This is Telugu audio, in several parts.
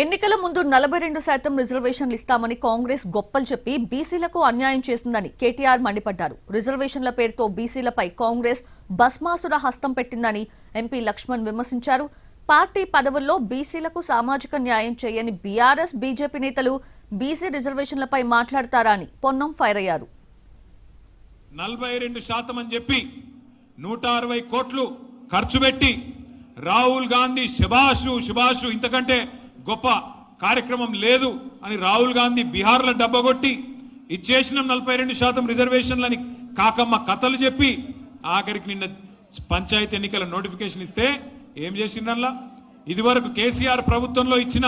ఎన్నికల ముందు 42% రిజర్వేషన్లు ఇస్తామని కాంగ్రెస్ గొప్పలు చెప్పి బీసీలకు అన్యాయం చేస్తుందని కేటీఆర్ మండిపడ్డారు. రిజర్వేషన్ల పేరుతో బీసీలపై కాంగ్రెస్ భస్మాసుర హస్తం పెట్టిందని ఎంపీ లక్ష్మణ్ విమర్శించారు. పార్టీ పదవుల్లో బీసీలకు సామాజిక న్యాయం చేయని బీఆర్ఎస్ బీజేపీ నేతలు బీసీ రిజర్వేషన్లపై మాట్లాడతారా అని పొన్నం ఫైర్ అయ్యారు. 42% అని చెప్పి 160 కోట్లు ఖర్చు పెట్టి రాహుల్ గాంధీ శుభాషు ఇంతకంటే గొప్ప కార్యక్రమం లేదు అని రాహుల్ గాంధీ బీహార్లో డబ్బగొట్టి ఇచ్చేసిన 42% రిజర్వేషన్లని కాకమ్మ కథలు చెప్పి ఆఖరికి నిన్న పంచాయతీ ఎన్నికల నోటిఫికేషన్ ఇస్తే ఏం చేసిండ్రల్లా ఇదివరకు కేసీఆర్ ప్రభుత్వంలో ఇచ్చిన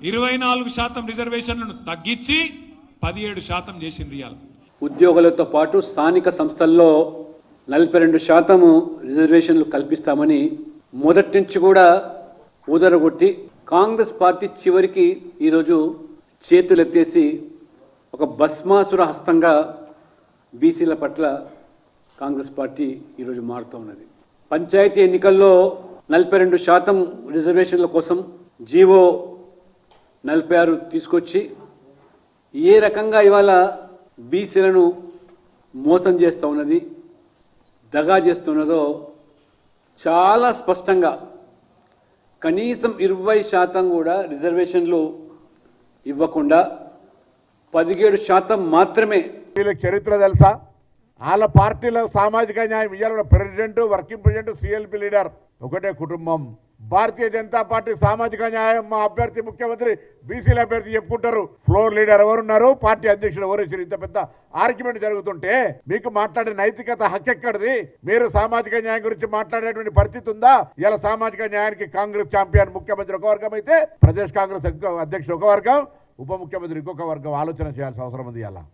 24% రిజర్వేషన్లను తగ్గించి 17% చేసిండ్రు. ఇవాళ ఉద్యోగులతో పాటు స్థానిక సంస్థల్లో 42% రిజర్వేషన్లు కల్పిస్తామని మొదటి నుంచి కూడా ఊదరగొట్టి కాంగ్రెస్ పార్టీ చివరికి ఈరోజు చేతులెత్తేసి ఒక భస్మాసుర హస్తంగా బీసీల పట్ల కాంగ్రెస్ పార్టీ ఈరోజు మారుతూ ఉన్నది. పంచాయతీ ఎన్నికల్లో 42% రిజర్వేషన్ల కోసం జీవో 46 తీసుకొచ్చి ఏ రకంగా ఇవాళ బీసీలను మోసం చేస్తూ ఉన్నది, దగా చేస్తున్నదో చాలా స్పష్టంగా కనీసం 20% కూడా రిజర్వేషన్లు ఇవ్వకుండా 17% మాత్రమే. వీళ్ళ చరిత్ర తెలుసా? వాళ్ళ పార్టీలో సామాజిక న్యాయం ఇవ్వాలన్న president, working president, CLP leader ఒకటే కుటుంబం. భారతీయ జనతా పార్టీ సామాజిక న్యాయం మా అభ్యర్థి ముఖ్యమంత్రి బీసీల అభ్యర్థి చెప్పుకుంటారు. ఫ్లోర్ లీడర్ ఎవరున్నారు, పార్టీ అధ్యక్షుడు ఎవరు? ఇంత పెద్ద ఆర్గ్యుమెంట్ జరుగుతుంటే మీకు మాట్లాడే నైతికత హక్కెక్కడిది? మీరు సామాజిక న్యాయం గురించి మాట్లాడేటువంటి పరిస్థితి ఉందా? ఇలా సామాజిక న్యాయానికి కాంగ్రెస్ ఛాంపియన్ ముఖ్యమంత్రి ఒక వర్గం అయితే ప్రదేశ్ కాంగ్రెస్ అధ్యక్షుడు ఒక వర్గం, ఉప ముఖ్యమంత్రి ఇంకొక వర్గం ఆలోచన చేయాల్సిన అవసరం ఉంది. ఇలా